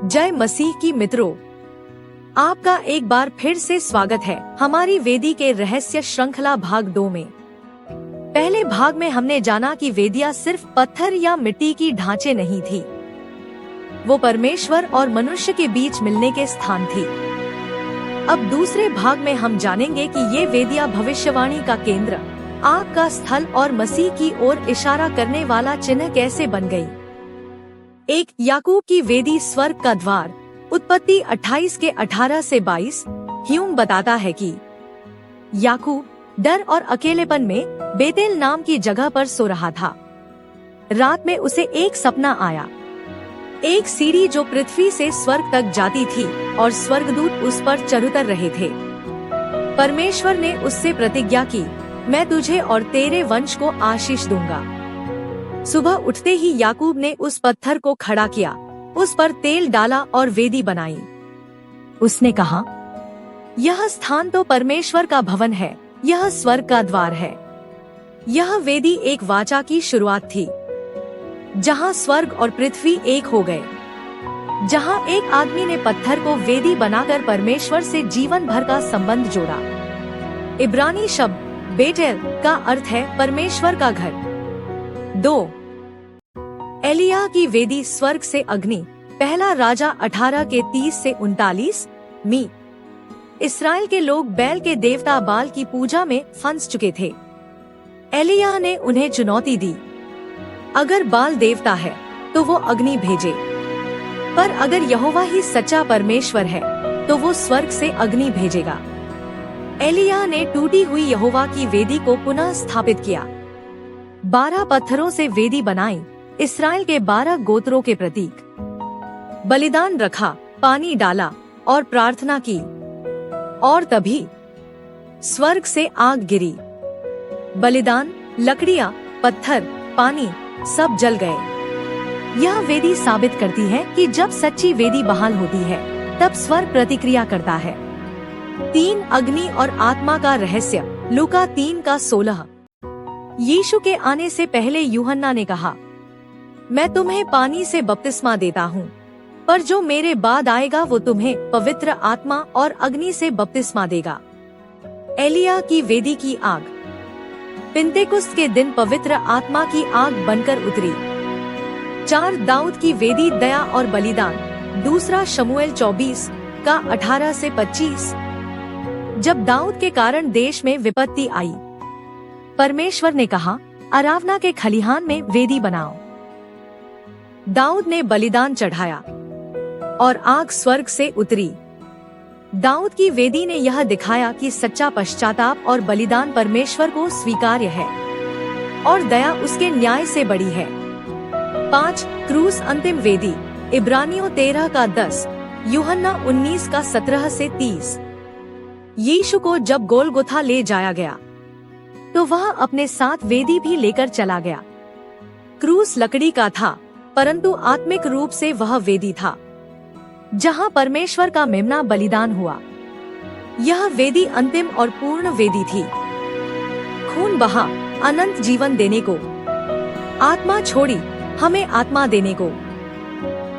जय मसीह की मित्रों, आपका एक बार फिर से स्वागत है हमारी वेदी के रहस्य श्रृंखला भाग 2 में। पहले भाग में हमने जाना कि वेदियां सिर्फ पत्थर या मिट्टी की ढांचे नहीं थी, वो परमेश्वर और मनुष्य के बीच मिलने के स्थान थी। अब दूसरे भाग में हम जानेंगे कि ये वेदियां भविष्यवाणी का केंद्र, आग का स्थल और मसीह की ओर इशारा करने वाला चिन्ह कैसे बन गई। एक याकूब की वेदी स्वर्ग का द्वार। उत्पत्ति 28 के 18 से 22 ह्यूम बताता है कि याकूब डर और अकेलेपन में बेतेल नाम की जगह पर सो रहा था। रात में उसे एक सपना आया, एक सीढ़ी जो पृथ्वी से स्वर्ग तक जाती थी और स्वर्गदूत उस पर चरुतर रहे थे। परमेश्वर ने उससे प्रतिज्ञा की, मैं तुझे और तेरे वंश को आशीष दूंगा। सुबह उठते ही याकूब ने उस पत्थर को खड़ा किया, उस पर तेल डाला और वेदी बनाई। उसने कहा, यह स्थान तो परमेश्वर का भवन है, यह स्वर्ग का द्वार है। यह वेदी एक वाचा की शुरुआत थी, जहाँ स्वर्ग और पृथ्वी एक हो गए, जहाँ एक आदमी ने पत्थर को वेदी बनाकर परमेश्वर से जीवन भर का संबंध जोड़ा। इब्रानी शब्द बेटेल का अर्थ है परमेश्वर का घर। 2 एलिय्याह की वेदी स्वर्ग से अग्नि। पहला राजा 18 के 30 से 39 मी। इस्राएल के लोग बैल के देवता बाल की पूजा में फंस चुके थे। एलिय्याह ने उन्हें चुनौती दी, अगर बाल देवता है तो वो अग्नि भेजे, पर अगर यहोवा ही सच्चा परमेश्वर है तो वो स्वर्ग से अग्नि भेजेगा। एलिय्याह ने टूटी हुई यहोवा की वेदी को पुनः स्थापित किया। 12 पत्थरों से वेदी बनाई, इस्राएल के 12 गोत्रों के प्रतीक। बलिदान रखा, पानी डाला और प्रार्थना की, और तभी स्वर्ग से आग गिरी। बलिदान, लकड़ियाँ, पत्थर, पानी सब जल गए। यह वेदी साबित करती है कि जब सच्ची वेदी बहाल होती है तब स्वर्ग प्रतिक्रिया करता है। 3 अग्नि और आत्मा का रहस्य। लूका 3 का 16। यीशु के आने से पहले यूहन्ना ने कहा, मैं तुम्हें पानी से बपतिस्मा देता हूँ, पर जो मेरे बाद आएगा वो तुम्हें पवित्र आत्मा और अग्नि से बपतिस्मा देगा। एलिय्याह की वेदी की आग। पिन्तेकुस्त के दिन पवित्र आत्मा की आग बनकर उतरी। 4 दाऊद की वेदी दया और बलिदान। दूसरा शमूएल 24 का 18 से 25। जब दाऊद के कारण देश में विपत्ति आई, परमेश्वर ने कहा, अरावना के खलिहान में वेदी बनाओ। दाऊद ने बलिदान चढ़ाया और आग स्वर्ग से उतरी। दाऊद की वेदी ने यह दिखाया कि सच्चा पश्चाताप और बलिदान परमेश्वर को स्वीकार्य है और दया उसके न्याय से बड़ी है। 5 क्रूस अंतिम वेदी। इब्रानियों 13 का 10, यूहन्ना 19 का 17 से 30। यीशु को जब गोलगोथा ले जाया गया तो वह अपने साथ वेदी भी लेकर चला गया। क्रूस लकड़ी का था, परंतु आत्मिक रूप से वह वेदी था जहां परमेश्वर का मेमना बलिदान हुआ। यह वेदी अंतिम और पूर्ण वेदी थी। खून बहा अनंत जीवन देने को, आत्मा छोड़ी हमें आत्मा देने को।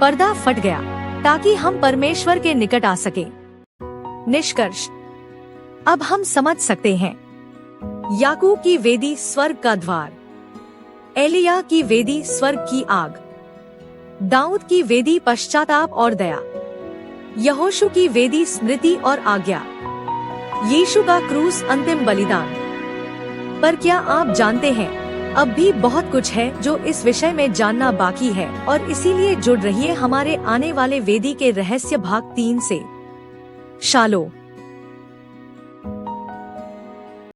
पर्दा फट गया ताकि हम परमेश्वर के निकट आ सके। निष्कर्ष, अब हम समझ सकते हैं। याकूब की वेदी स्वर्ग का द्वार, एलिय्याह की वेदी स्वर्ग की आग, दाऊद की वेदी पश्चाताप और दया, यहोशू की वेदी स्मृति और आज्ञा, यीशु का क्रूस अंतिम बलिदान। पर क्या आप जानते हैं, अब भी बहुत कुछ है जो इस विषय में जानना बाकी है, और इसीलिए जुड़ रहिए हमारे आने वाले वेदी के रहस्य भाग 3 से। शालोम।